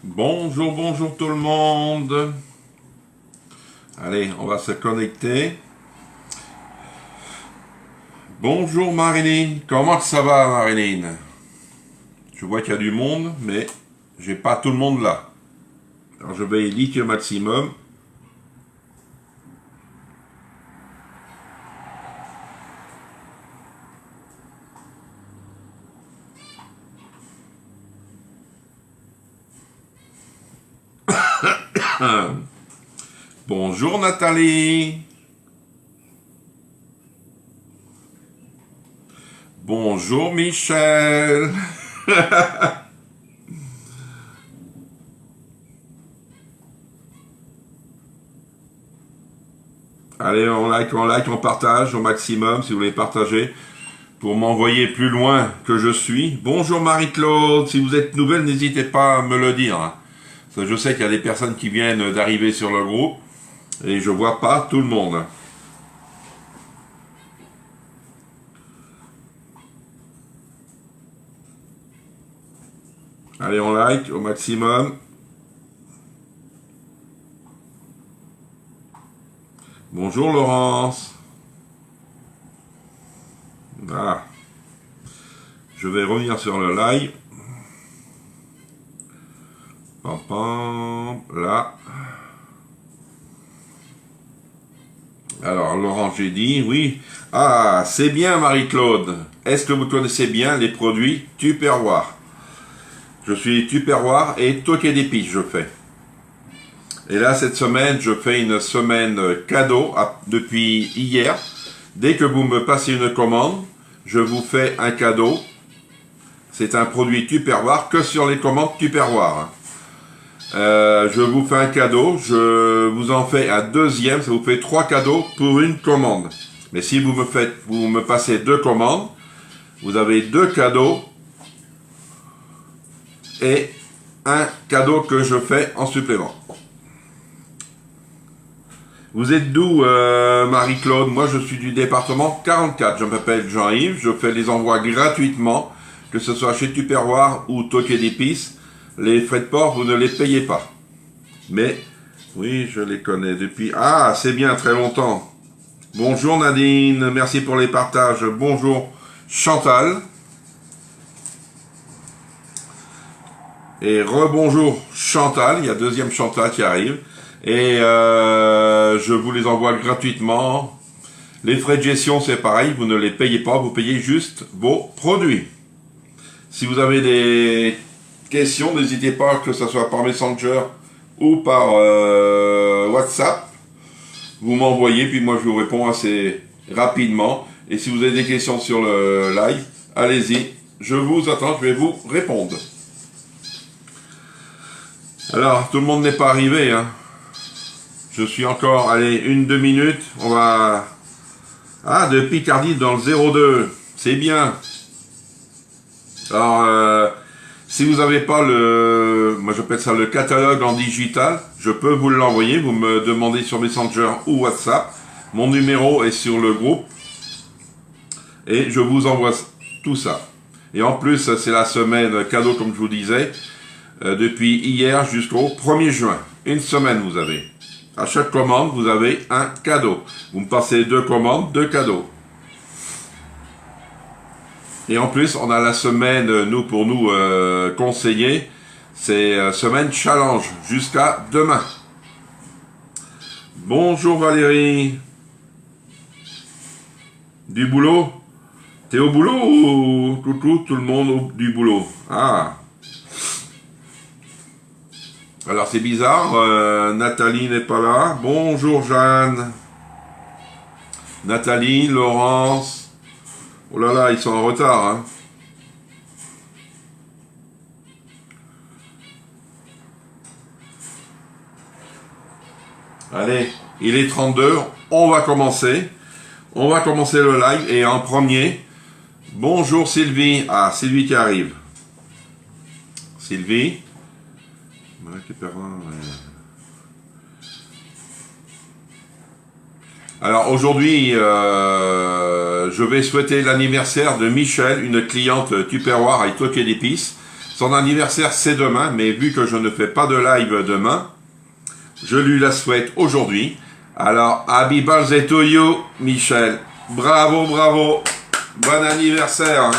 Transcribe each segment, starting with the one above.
Bonjour, bonjour tout le monde. Allez, on va se connecter. Bonjour Marilyn. Comment ça va Marilyn? Je vois qu'il y a du monde, mais j'ai pas tout le monde là. Alors je vais éditer au maximum. Bonjour Nathalie. Bonjour Michel. Allez, on like, on partage au maximum si vous voulez partager pour m'envoyer plus loin que je suis. Bonjour Marie-Claude, si vous êtes nouvelle, n'hésitez pas à me le dire. Parce que je sais qu'il y a des personnes qui viennent d'arriver sur le groupe et je vois pas tout le monde. Allez, on like au maximum. Bonjour Laurence. Voilà. Je vais revenir sur le live. Pam, pam, là. Alors, Laurent, j'ai dit, oui. Ah, c'est bien Marie-Claude. Est-ce que vous connaissez bien les produits Tupperware? Je suis Tupperware et toqué d'épices, je fais. Et là, cette semaine, je fais une semaine cadeau depuis hier. Dès que vous me passez une commande, je vous fais un cadeau. C'est un produit Tupperware que sur les commandes Tupperware. Je vous fais un cadeau, je vous en fais un deuxième, ça vous fait 3 cadeaux pour une commande. Mais si vous me passez 2 commandes, vous avez 2 cadeaux et un cadeau que je fais en supplément. Vous êtes d'où, Marie-Claude? Moi, je suis du département 44. Je m'appelle Jean-Yves. Je fais les envois gratuitement, que ce soit chez Tupperware ou Toqué d'épices. Les frais de port, vous ne les payez pas. Mais, oui, je les connais depuis... Ah, c'est bien, très longtemps. Bonjour Nadine, merci pour les partages. Bonjour Chantal. Et rebonjour Chantal, il y a deuxième Chantal qui arrive. Et je vous les envoie gratuitement. Les frais de gestion, c'est pareil, vous ne les payez pas, vous payez juste vos produits. Si vous avez des questions, n'hésitez pas, que ce soit par Messenger ou par WhatsApp. Vous m'envoyez, puis moi je vous réponds assez rapidement. Et si vous avez des questions sur le live, allez-y, je vous attends, je vais vous répondre. Alors, tout le monde n'est pas arrivé, hein. Je suis encore, allez, 1-2 minutes, on va... Ah, de Picardie dans le 02, c'est bien. Alors, si vous n'avez pas le... Moi j'appelle ça le catalogue en digital, je peux vous l'envoyer, vous me demandez sur Messenger ou WhatsApp. Mon numéro est sur le groupe. Et je vous envoie tout ça. Et en plus, c'est la semaine cadeau, comme je vous disais, depuis hier jusqu'au 1er juin. Une semaine vous avez. À chaque commande, vous avez un cadeau. Vous me passez 2 commandes, 2 cadeaux. Et en plus, on a la semaine, nous, pour nous conseiller, c'est semaine challenge, jusqu'à demain. Bonjour Valérie. Du boulot? T'es au boulot ou coucou tout le monde du boulot? Ah. Alors c'est bizarre, Nathalie n'est pas là. Bonjour Jeanne. Nathalie, Laurence. Oh là là, ils sont en retard, hein. Allez, il est 32, on va commencer. On va commencer le live et en premier, bonjour Sylvie. Ah, Sylvie qui arrive. Sylvie. Alors aujourd'hui, je vais souhaiter l'anniversaire de Michel, une cliente Tupperware avec toqué d'épices. Son anniversaire, c'est demain, mais vu que je ne fais pas de live demain, je lui la souhaite aujourd'hui. Alors, happy birthday to you, Michel. Bravo, bravo. Bon anniversaire. Hein.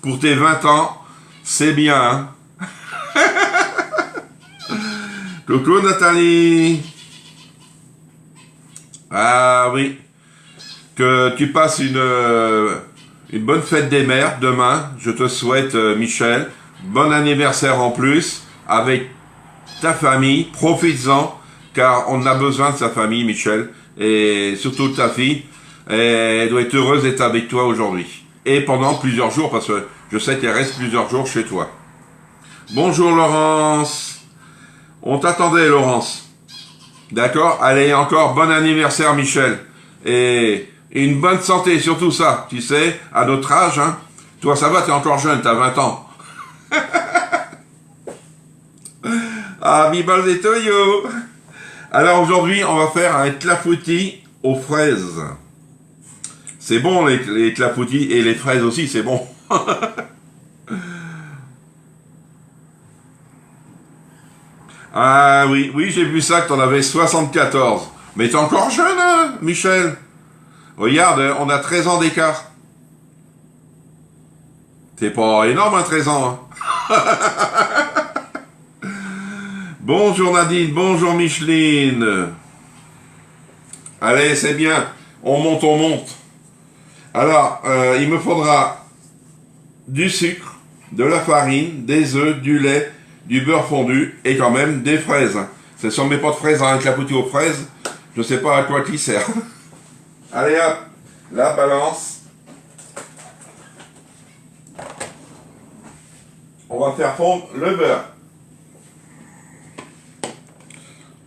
Pour tes 20 ans, c'est bien. Hein. Coucou, Nathalie. Ah oui. Que tu passes une bonne fête des mères demain. Je te souhaite, Michel. Bon anniversaire en plus avec ta famille. Profites-en, car on a besoin de sa famille, Michel. Et surtout de ta fille. Et elle doit être heureuse d'être avec toi aujourd'hui. Et pendant plusieurs jours, parce que je sais qu'elle reste plusieurs jours chez toi. Bonjour Laurence. On t'attendait, Laurence. D'accord? Allez, encore bon anniversaire, Michel. Et une bonne santé, surtout ça. Tu sais, à notre âge, hein. Toi, ça va, t'es encore jeune, t'as 20 ans. Happy birthday to you. Alors aujourd'hui, on va faire un clafoutis aux fraises. C'est bon, les clafoutis et les fraises aussi, c'est bon. Ah oui, oui, j'ai vu ça, que t'en avais 74. Mais t'es encore jeune, hein, Michel? Regarde, on a 13 ans d'écart. C'est pas énorme, hein, 13 ans. Hein. Bonjour Nadine, bonjour Micheline. Allez, c'est bien. On monte, on monte. Alors, il me faudra du sucre, de la farine, des œufs, du lait, du beurre fondu et quand même des fraises. C'est sur mes pots de fraises, un clafoutis aux fraises. Je sais pas à quoi qui sert. Allez hop, la balance. On va faire fondre le beurre.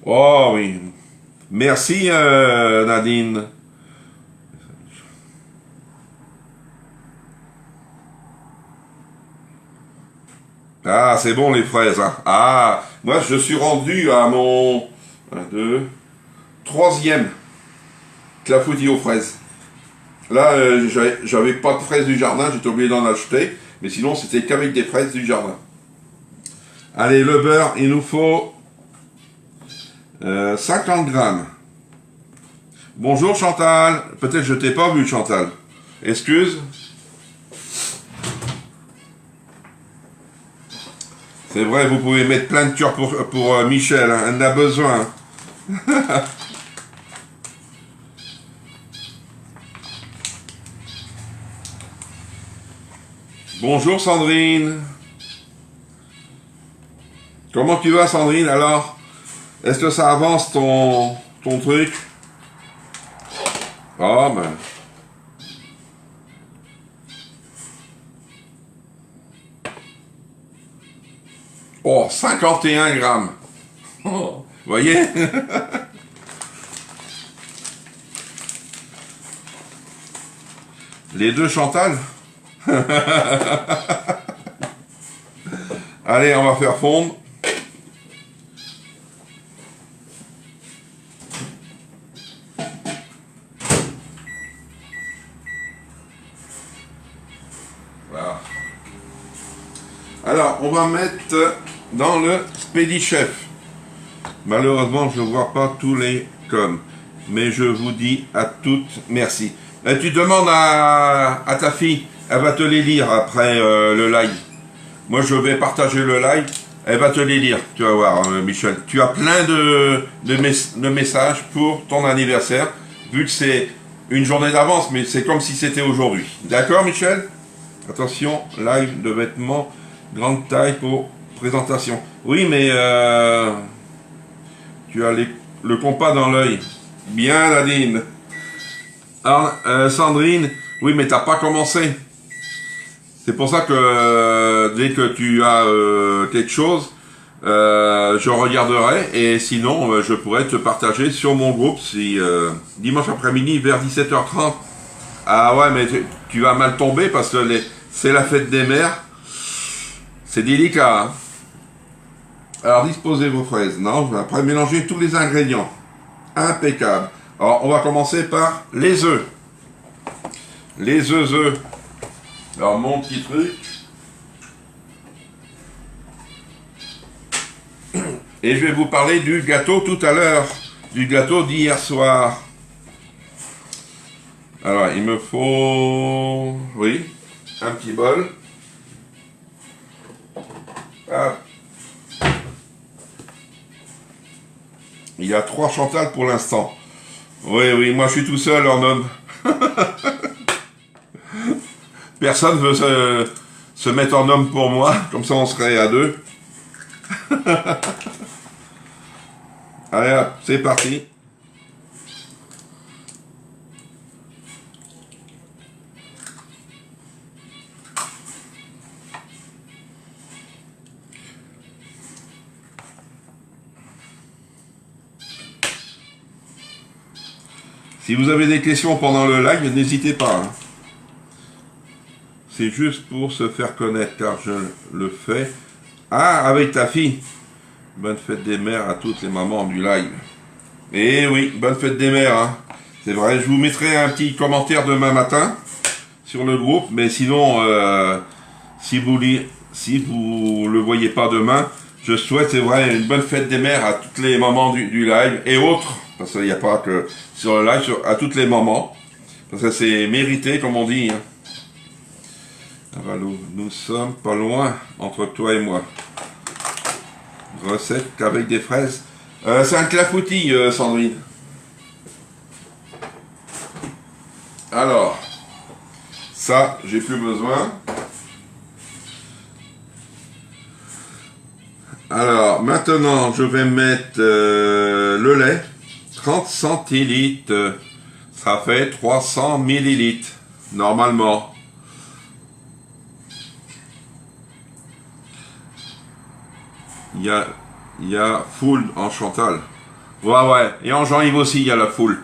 Oh oui. Merci Nadine. Ah, c'est bon les fraises. Hein. Ah, moi je suis rendu à mon 3e clafoutis aux fraises. Là, j'avais pas de fraises du jardin, j'étais obligé d'en acheter. Mais sinon, c'était qu'avec des fraises du jardin. Allez, le beurre, il nous faut 50 grammes. Bonjour Chantal. Peut-être je t'ai pas vu Chantal. Excuse. C'est vrai, vous pouvez mettre plein de cœurs pour Michel, hein, elle en a besoin. Bonjour Sandrine. Comment tu vas Sandrine alors? Est-ce que ça avance ton truc? Oh ben... Oh, 51 grammes. Vous voyez? Les deux Chantal. Allez, on va faire fondre. Voilà. Alors, on va mettre dans le Spédi-Chef. Malheureusement, je ne vois pas tous les coms. Mais je vous dis à toutes merci. Et tu demandes à ta fille, elle va te les lire après le live. Moi, je vais partager le live, elle va te les lire. Tu vas voir, Michel. Tu as plein de messages pour ton anniversaire, vu que c'est une journée d'avance, mais c'est comme si c'était aujourd'hui. D'accord, Michel? Attention, live de vêtements, grande taille pour présentation. Oui, mais tu as le compas dans l'œil. Bien, Nadine. Alors, Sandrine, oui, mais t'as pas commencé. C'est pour ça que dès que tu as quelque chose, je regarderai. Et sinon, je pourrais te partager sur mon groupe si dimanche après-midi vers 17h30. Ah ouais, mais tu vas mal tomber parce que c'est la fête des mères. C'est délicat, hein. Alors, disposez vos fraises. Non, je vais après mélanger tous les ingrédients. Impeccable. Alors, on va commencer par les œufs. Les œufs. Alors, mon petit truc. Et je vais vous parler du gâteau tout à l'heure, du gâteau d'hier soir. Alors, il me faut, oui, un petit bol. Ah. Il y a 3 Chantal pour l'instant. Oui, oui, moi je suis tout seul en homme. Personne veut se mettre en homme pour moi, comme ça on serait à 2. Allez hop, c'est parti. Si vous avez des questions pendant le live, n'hésitez pas. Hein. C'est juste pour se faire connaître, car je le fais. Ah, avec ta fille. Bonne fête des mères à toutes les mamans du live. Et oui, bonne fête des mères. Hein. C'est vrai, je vous mettrai un petit commentaire demain matin sur le groupe. Mais sinon, si vous le voyez pas demain, je souhaite, c'est vrai, une bonne fête des mères à toutes les mamans du live et autres. Parce qu'il n'y a pas que sur le live, à toutes les mamans. Parce que c'est mérité, comme on dit. Hein. Nous sommes pas loin entre toi et moi. Recette avec des fraises. C'est un clafoutis, Sandrine. Alors, ça, j'ai plus besoin. Alors, maintenant, je vais mettre le lait. 30 centilitres. Ça fait 300 millilitres, normalement. Il y a foule en Chantal. Ouais. Et en Jean-Yves aussi, il y a la foule.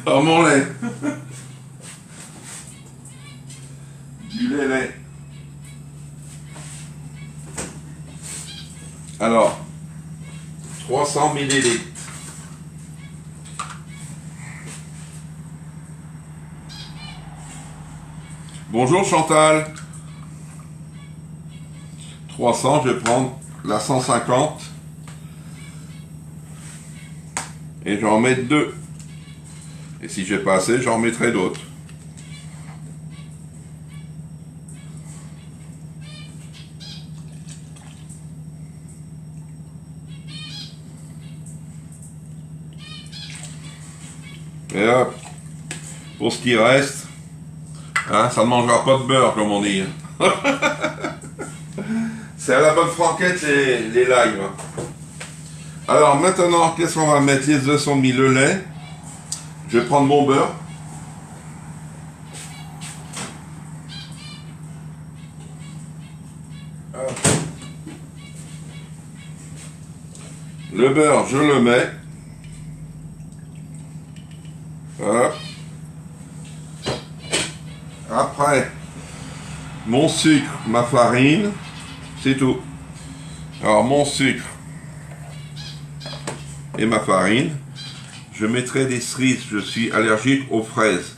Oh mon lait. Du lait. Alors, 300 millilitres. Bonjour Chantal. 300, je vais prendre la 150. Et j'en mets 2. Et si j'ai pas assez, j'en mettrai d'autres. Et hop, pour ce qui reste, hein, ça ne mangera pas de beurre, comme on dit. C'est à la bonne franquette les lives. Alors maintenant, qu'est-ce qu'on va mettre? Les œufs sont mis, le lait. Je vais prendre mon beurre. Le beurre, je le mets. Hop. Après, mon sucre, ma farine, c'est tout. Alors mon sucre et ma farine, je mettrai des cerises, je suis allergique aux fraises.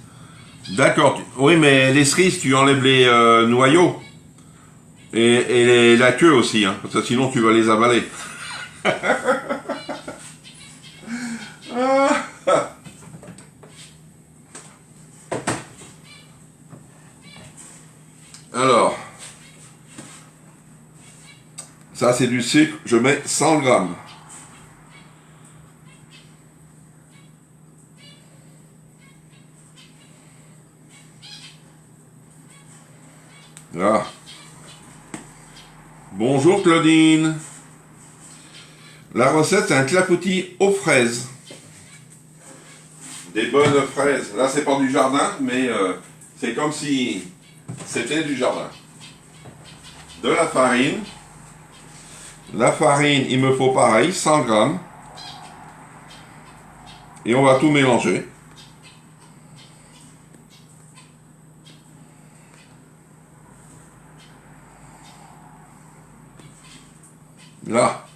D'accord, oui mais les cerises, tu enlèves les noyaux et la queue aussi, hein, parce que sinon tu vas les avaler. Alors, ça c'est du sucre, je mets 100 grammes. Là. Bonjour Claudine. La recette c'est un clafoutis aux fraises. Des bonnes fraises. Là c'est pas du jardin, mais c'est comme si c'était du jardin. De la farine. La farine, il me faut pareil, 100 grammes. Et on va tout mélanger. Là.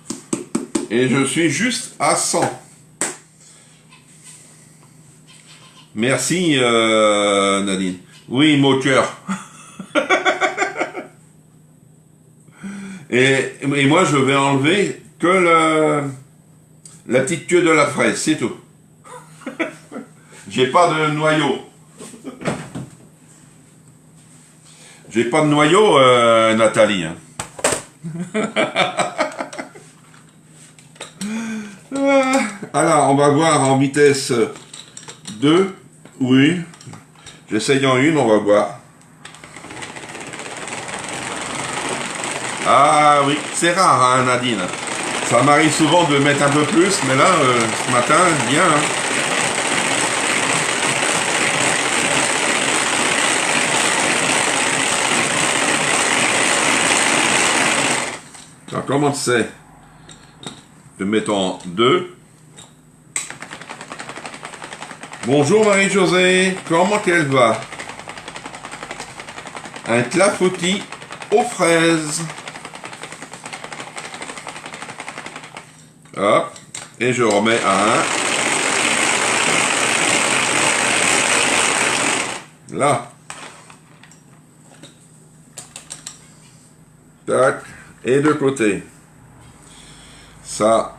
Et je suis juste à 100. Merci Nadine. Oui, mot cœur. Et moi, je vais enlever que la petite queue de la fraise, c'est tout. J'ai pas de noyau. J'ai pas de noyau, Nathalie. Hein. Alors, on va voir en vitesse 2. Oui. J'essaye en une, on va voir. Ah oui, c'est rare, hein, Nadine. Ça m'arrive souvent de mettre un peu plus, mais là, ce matin, bien. Hein. Alors, comment c'est? Je mets en 2. Bonjour Marie-Josée, comment qu'elle va? Un clafoutis aux fraises. Hop, et je remets à 1. Là. Tac, et de côté. Ça,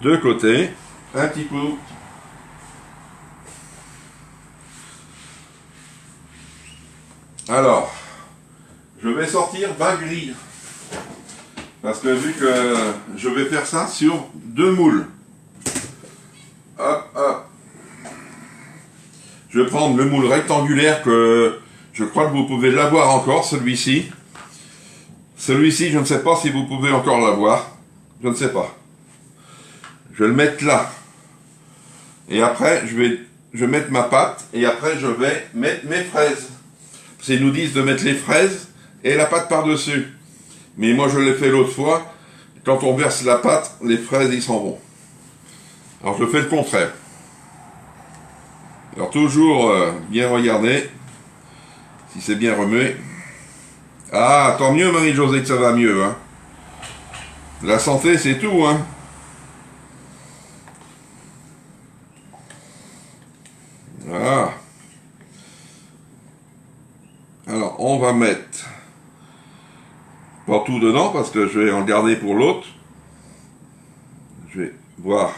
de côté, un petit peu. Alors, je vais sortir ma grille. Parce que vu que je vais faire ça sur 2 moules. Hop, hop. Je vais prendre le moule rectangulaire que je crois que vous pouvez l'avoir encore, celui-ci. Celui-ci, je ne sais pas si vous pouvez encore l'avoir. Je ne sais pas. Je vais le mettre là. Et après, je vais mettre ma pâte. Et après, je vais mettre mes fraises. Parce qu'ils nous disent de mettre les fraises et la pâte par-dessus. Mais moi, je l'ai fait l'autre fois. Quand on verse la pâte, les fraises, ils s'en vont. Alors, je fais le contraire. Alors, toujours bien regarder si c'est bien remué. Ah, tant mieux, Marie-Josée, que ça va mieux. Hein. La santé, c'est tout. Hein. Voilà. Alors, on va mettre pas tout dedans parce que je vais en garder pour l'autre. Je vais voir.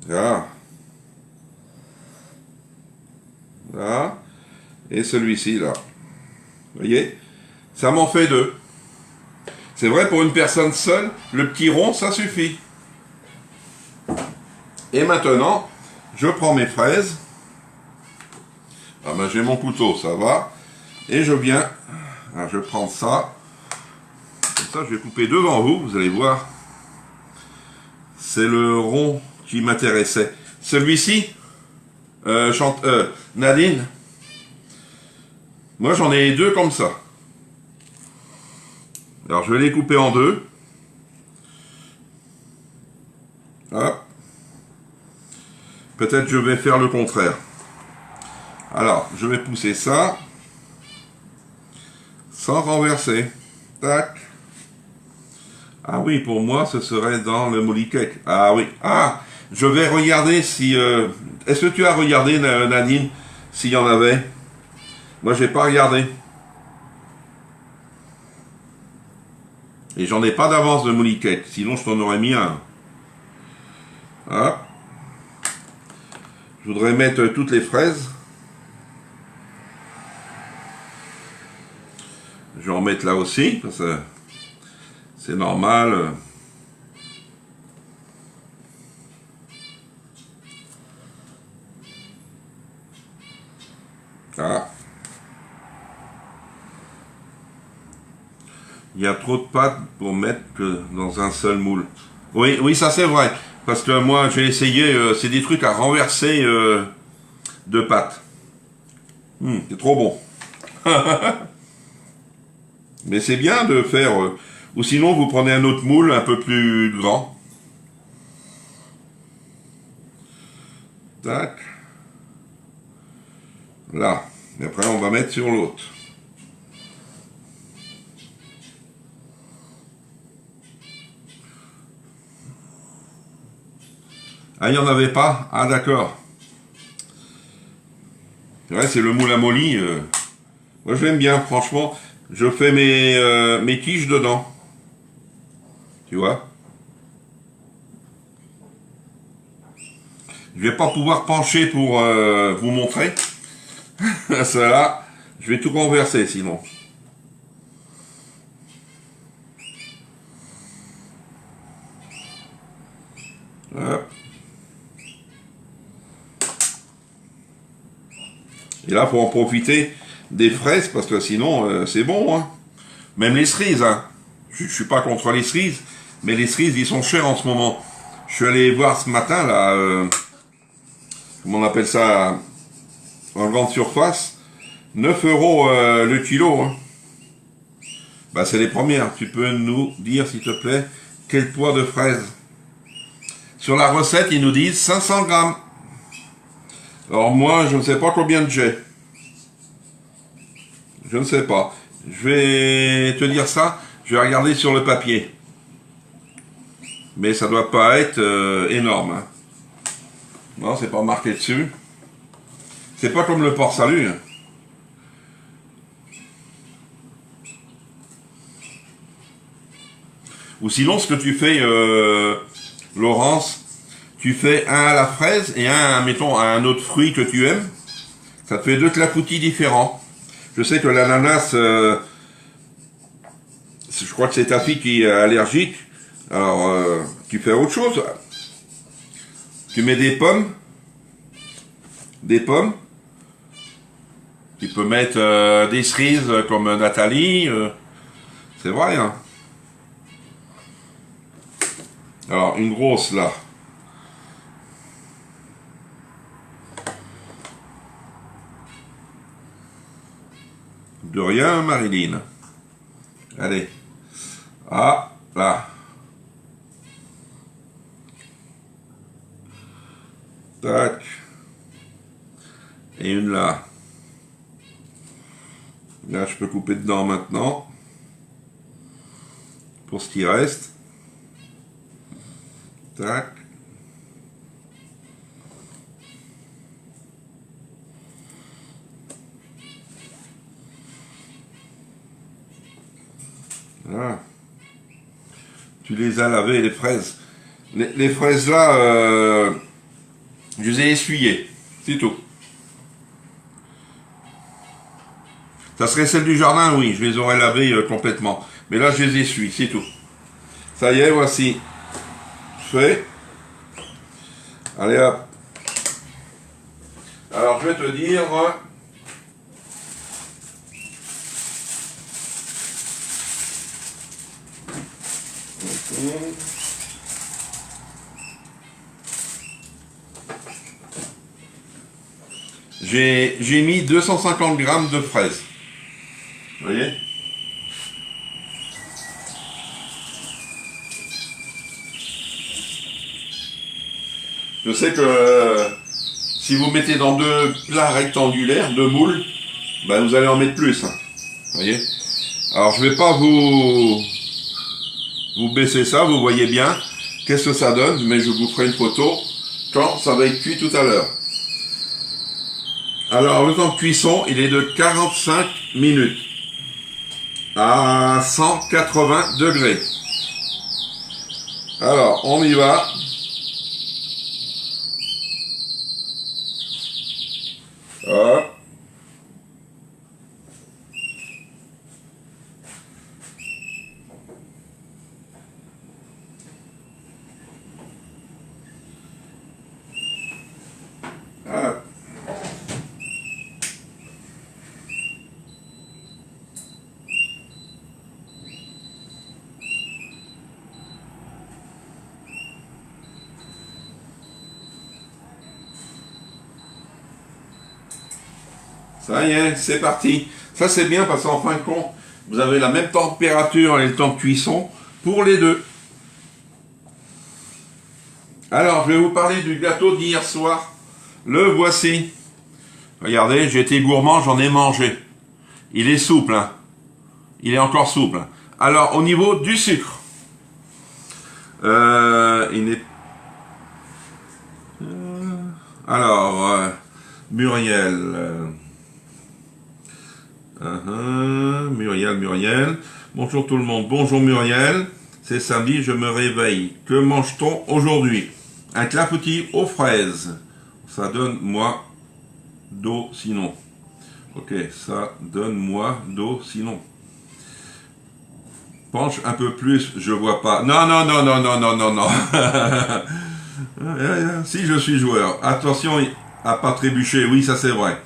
Là. Là. Et celui-ci, là. Vous voyez? Ça m'en fait 2. C'est vrai, pour une personne seule, le petit rond, ça suffit. Et maintenant, je prends mes fraises. Ah ben, j'ai mon couteau, ça va. Et je viens, alors je prends ça. Comme ça, je vais couper devant vous, vous allez voir. C'est le rond qui m'intéressait. Celui-ci, Nadine, moi j'en ai 2 comme ça. Alors je vais les couper en 2. Hop. Peut-être je vais faire le contraire. Alors, je vais pousser ça sans renverser. Tac. Ah oui, pour moi, ce serait dans le molly cake. Ah oui. Ah, je vais regarder si... Est-ce que tu as regardé, Nadine, s'il y en avait? Moi, j'ai pas regardé. Et j'en ai pas d'avance de molly cake. Sinon, je t'en aurais mis un. Hop. Je voudrais mettre toutes les fraises. Je vais en mettre là aussi, parce que c'est normal. Ah. Il y a trop de pâte pour mettre que dans un seul moule. Oui, oui, ça c'est vrai. Parce que moi, j'ai essayé, c'est des trucs à renverser de pâte. C'est trop bon. Mais c'est bien de faire... ou sinon, vous prenez un autre moule un peu plus grand. Tac. Là. Et après, on va mettre sur l'autre. Ah, il n'y en avait pas? Ah, d'accord. C'est vrai, c'est le moule à molly. Moi je l'aime bien, franchement. Je fais mes quiches dedans. Tu vois? Je vais pas pouvoir pencher pour vous montrer. Cela, je vais tout renverser sinon. Hop. Et là, faut en profiter des fraises parce que sinon, c'est bon. Hein. Même les cerises. Hein. Je suis pas contre les cerises, mais les cerises, ils sont chers en ce moment. Je suis allé voir ce matin là, comment on appelle ça, en grande surface, 9 euros le kilo. Hein. Bah, c'est les premières. Tu peux nous dire, s'il te plaît, quel poids de fraises? Sur la recette, ils nous disent 500 grammes. Alors moi, je ne sais pas combien de j'ai. Je ne sais pas. Je vais te dire ça. Je vais regarder sur le papier. Mais ça doit pas être énorme. Hein. Non, c'est pas marqué dessus. C'est pas comme le porc salut. Hein. Ou sinon, ce que tu fais, Laurence, tu fais un à la fraise et un, mettons, à un autre fruit que tu aimes. Ça te fait deux clafoutis différents. Je sais que l'ananas, je crois que c'est ta fille qui est allergique. Alors, tu fais autre chose. Tu mets des pommes. Des pommes. Tu peux mettre des cerises comme Nathalie. C'est vrai, hein. Alors, une grosse là. De rien, Marilyn. Allez. Ah, là. Tac. Et une là. Là, je peux couper dedans maintenant. Pour ce qui reste. Tac. Voilà. Tu les as lavées, les fraises. Les fraises là, je les ai essuyées. C'est tout. Ça serait celle du jardin, oui, je les aurais lavées complètement. Mais là, je les essuie, c'est tout. Ça y est, voici. Fait. Allez hop. Alors, je vais te dire... J'ai mis 250 grammes de fraises. Vous voyez? Je sais que si vous mettez dans deux plats rectangulaires, deux moules, ben vous allez en mettre plus. Hein. Vous voyez? Alors je vais pas vous baisser ça, vous voyez bien qu'est-ce que ça donne, mais je vous ferai une photo quand ça va être cuit tout à l'heure. Alors le temps de cuisson, il est de 45 minutes à 180 degrés. Alors on y va. Hop. Hop. Ça y est, c'est parti. Ça c'est bien parce qu'en fin de compte, vous avez la même température et le temps de cuisson pour les deux. Alors, je vais vous parler du gâteau d'hier soir. Le voici. Regardez, j'ai été gourmand, j'en ai mangé. Il est souple, hein. Il est encore souple. Alors, au niveau du sucre, il est... Alors, Muriel... Muriel. Bonjour tout le monde. Bonjour Muriel. C'est samedi, je me réveille. Que mange-t-on aujourd'hui? Un clafoutis aux fraises. Ça donne moi d'eau sinon. Ok, ça donne moi d'eau sinon. Penche un peu plus, je vois pas. Non. Si je suis joueur. Attention à pas trébucher. Oui, ça c'est vrai.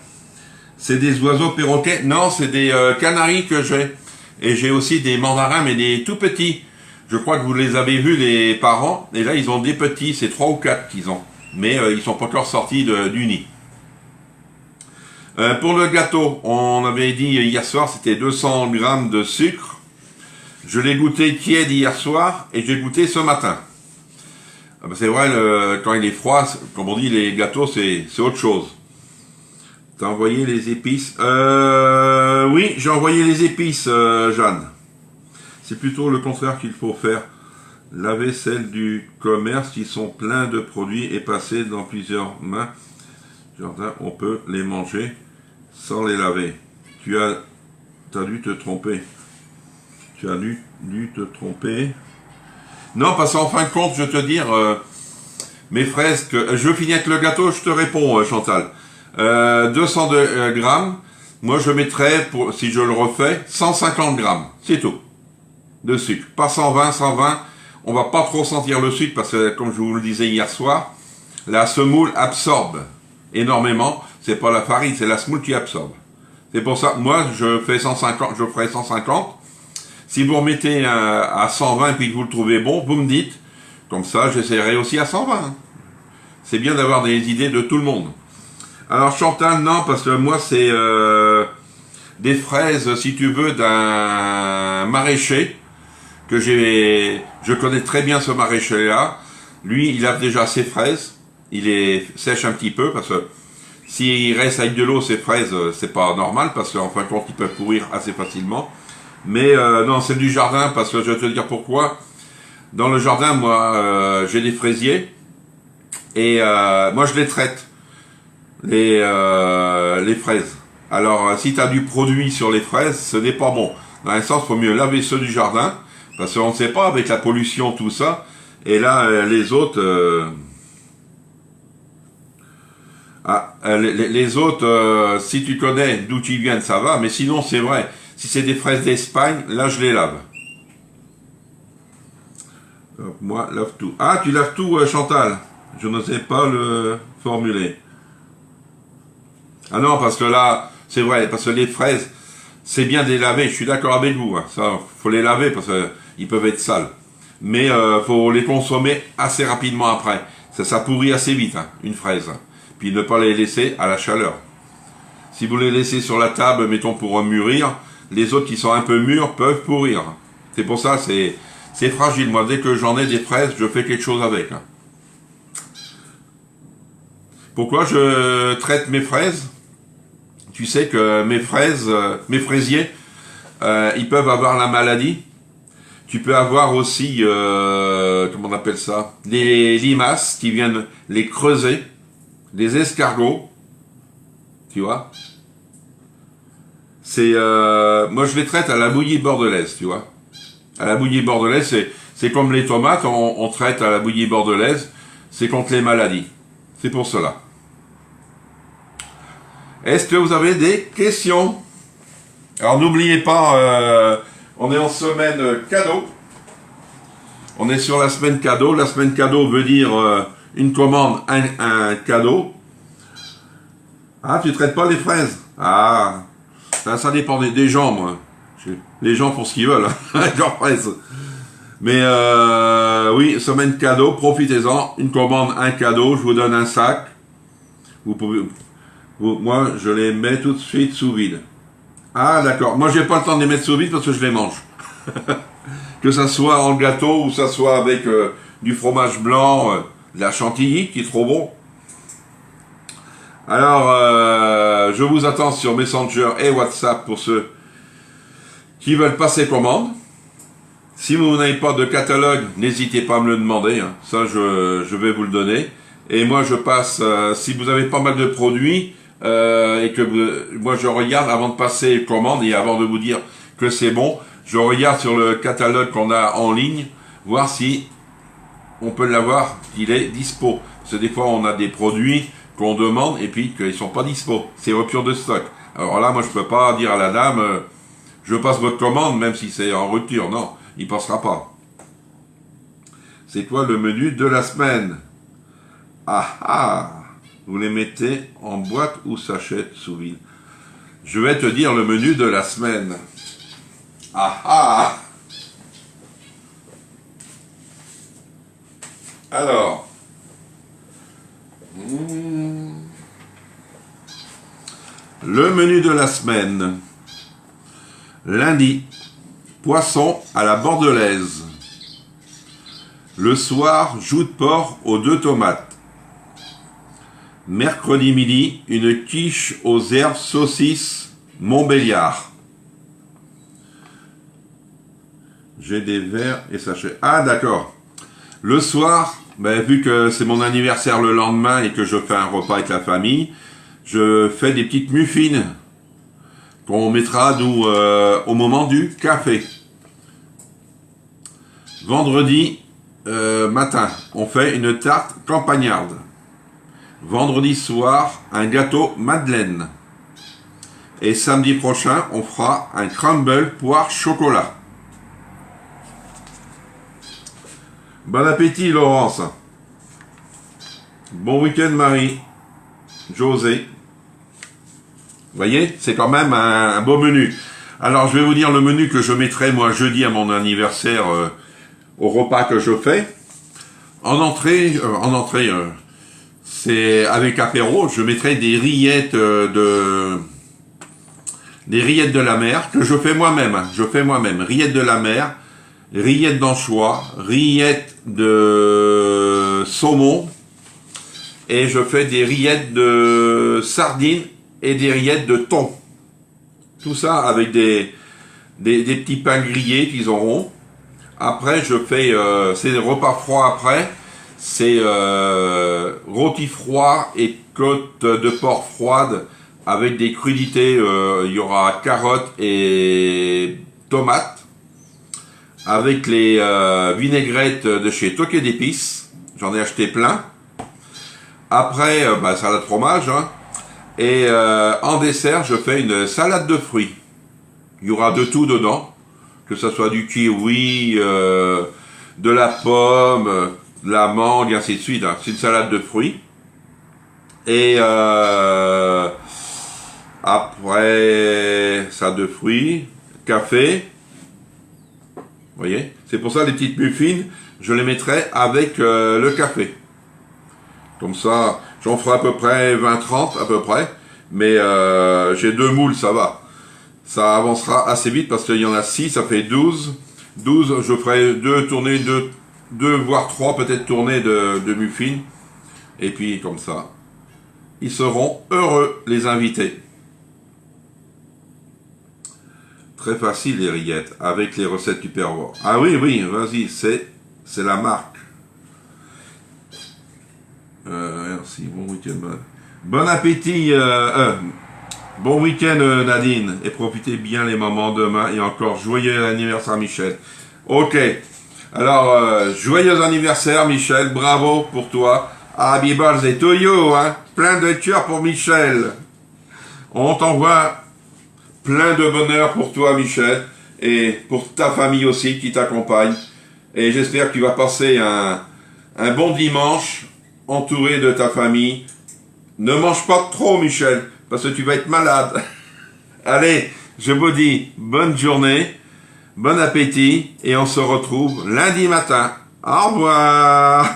C'est des oiseaux perroquets? Non, c'est des canaris que j'ai. Et j'ai aussi des mandarins, mais des tout petits. Je crois que vous les avez vus, les parents. Et là, ils ont des petits. C'est 3 ou 4 qu'ils ont. Mais ils sont pas encore sortis du nid. Pour le gâteau, on avait dit hier soir, c'était 200 grammes de sucre. Je l'ai goûté tiède hier soir et j'ai goûté ce matin. C'est vrai, quand il est froid, comme on dit, les gâteaux, c'est autre chose. T'as envoyé les épices? Oui, j'ai envoyé les épices, Jeanne. C'est plutôt le contraire qu'il faut faire. Laver celles du commerce qui sont pleins de produits et passer dans plusieurs mains. Jardin, on peut les manger sans les laver. Tu as dû te tromper. Tu as dû te tromper. Non, parce qu'en fin de compte, je vais te dire, mes fraises, je finis avec le gâteau, je te réponds, Chantal. 202 grammes, moi je mettrais, si je le refais, 150 grammes, c'est tout, de sucre. Pas 120, on va pas trop sentir le sucre, parce que, comme je vous le disais hier soir, la semoule absorbe énormément. C'est pas la farine, c'est la semoule qui absorbe. C'est pour ça, moi je ferai 150. Si vous remettez à 120 puis que vous le trouvez bon, vous me dites. Comme ça, j'essaierai aussi à 120. C'est bien d'avoir des idées de tout le monde. Alors Chantal, non, parce que moi c'est des fraises, si tu veux, d'un maraîcher que je connais très bien ce maraîcher-là. Lui, il a déjà ses fraises. Il les sèche un petit peu parce que s'il reste avec de l'eau, ces fraises, c'est pas normal parce qu'en fin de compte, ils peuvent pourrir assez facilement. Mais non, c'est du jardin parce que je vais te dire pourquoi. Dans le jardin, moi, j'ai des fraisiers et moi, je les traite, les fraises. Alors, si tu as du produit sur les fraises, ce n'est pas bon. Dans un sens, il faut mieux laver ceux du jardin parce qu'on ne sait pas avec la pollution, tout ça. Et là, les autres... les autres, si tu connais d'où ils viennent, ça va. Mais sinon, c'est vrai. Si c'est des fraises d'Espagne, là, je les lave. Donc, moi, lave tout. Ah, tu laves tout, Chantal. Je n'osais pas le formuler. Ah non, parce que là, c'est vrai, parce que les fraises, c'est bien de les laver. Je suis d'accord avec vous. Hein. Ça, faut les laver parce qu'ils peuvent être sales. Mais faut les consommer assez rapidement après. Ça pourrit assez vite, hein, une fraise. Puis ne pas les laisser à la chaleur. Si vous les laissez sur la table, mettons pour mûrir, les autres qui sont un peu mûrs peuvent pourrir. C'est pour ça, c'est fragile. Moi, dès que j'en ai des fraises, je fais quelque chose avec. Pourquoi je traite mes fraises? Tu sais que mes fraisiers, ils peuvent avoir la maladie. Tu peux avoir aussi, comment on appelle ça, des limaces qui viennent les creuser, des escargots, tu vois. Moi je les traite à la bouillie bordelaise, tu vois. À la bouillie bordelaise, c'est comme les tomates, on traite à la bouillie bordelaise, c'est contre les maladies. C'est pour cela. Est-ce que vous avez des questions? Alors n'oubliez pas, on est en semaine cadeau. On est sur la semaine cadeau. La semaine cadeau veut dire une commande, un cadeau. Ah, tu traites pas les fraises? Ah, ça dépend des gens, moi. Les gens font ce qu'ils veulent avec leurs fraises. Mais oui, semaine cadeau, profitez-en. Une commande, un cadeau. Je vous donne un sac. Moi, je les mets tout de suite sous vide. Ah, d'accord. Moi, j'ai pas le temps de les mettre sous vide parce que je les mange. Que ça soit en gâteau ou ça soit avec du fromage blanc, de la chantilly qui est trop bon. Alors, je vous attends sur Messenger et WhatsApp pour ceux qui veulent passer commande. Si vous n'avez pas de catalogue, n'hésitez pas à me le demander. Hein. Ça, je vais vous le donner. Et moi, je passe, si vous avez pas mal de produits, et que moi je regarde avant de passer commande et avant de vous dire que c'est bon, je regarde sur le catalogue qu'on a en ligne, voir si on peut l'avoir, qu'il est dispo. Parce que des fois on a des produits qu'on demande et puis qu'ils sont pas dispo. C'est rupture de stock. Alors là, moi je peux pas dire à la dame, je passe votre commande même si c'est en rupture. Non, il passera pas. C'est quoi le menu de la semaine? Ah ah! Vous les mettez en boîte ou sachet sous vide. Je vais te dire le menu de la semaine. Ah ah! Alors. Le menu de la semaine. Lundi, poisson à la bordelaise. Le soir, joue de porc aux 2 tomates. Mercredi midi, une quiche aux herbes saucisses Montbéliard. J'ai des verres et sachets. Ah d'accord. Le soir, vu que c'est mon anniversaire le lendemain et que je fais un repas avec la famille, je fais des petites muffins qu'on mettra nous au moment du café. Vendredi matin, on fait une tarte campagnarde. Vendredi soir, un gâteau madeleine. Et samedi prochain, on fera un crumble poire chocolat. Bon appétit Laurence. Bon week-end Marie. José. Vous voyez, c'est quand même un beau menu. Alors je vais vous dire le menu que je mettrai moi jeudi à mon anniversaire au repas que je fais. En entrée, c'est avec apéro, je mettrai des rillettes de la mer que je fais moi-même. Rillettes de la mer, rillettes d'anchois, rillettes de saumon, et je fais des rillettes de sardines et des rillettes de thon. Tout ça avec des petits pains grillés qu'ils auront. Après, je fais, c'est des repas froids après, c'est rôti froid et côte de porc froide avec des crudités, il y aura carottes et tomates, avec les vinaigrettes de chez Toquet d'épices, j'en ai acheté plein. Après, salade fromage, hein. Et en dessert, je fais une salade de fruits. Il y aura de tout dedans, que ce soit du kiwi, de la pomme, de la mangue, ainsi de suite. Hein. C'est une salade de fruits. Et après, salade de fruits, café. Vous voyez? C'est pour ça les petites muffins, je les mettrai avec le café. Comme ça, j'en ferai à peu près 20-30 à peu près. Mais j'ai 2 moules, ça va. Ça avancera assez vite parce qu'il y en a 6, ça fait 12. 12, je ferai 2 tournées, 2 voire 3 peut-être tournées de muffins. Et puis comme ça, ils seront heureux, les invités. Très facile les rillettes, avec les recettes Tupperware. Ah oui, vas-y, c'est la marque. Merci, bon week-end. Bon appétit, bon week-end Nadine, et profitez bien les moments demain, et encore joyeux anniversaire Michel. Ok, alors joyeux anniversaire Michel, bravo pour toi. Happy birthday to you, hein. Plein de cœur pour Michel. On t'envoie plein de bonheur pour toi Michel, et pour ta famille aussi qui t'accompagne. Et j'espère que tu vas passer un bon dimanche, entouré de ta famille. Ne mange pas trop, Michel, parce que tu vas être malade. Allez, je vous dis bonne journée, bon appétit, et on se retrouve lundi matin. Au revoir.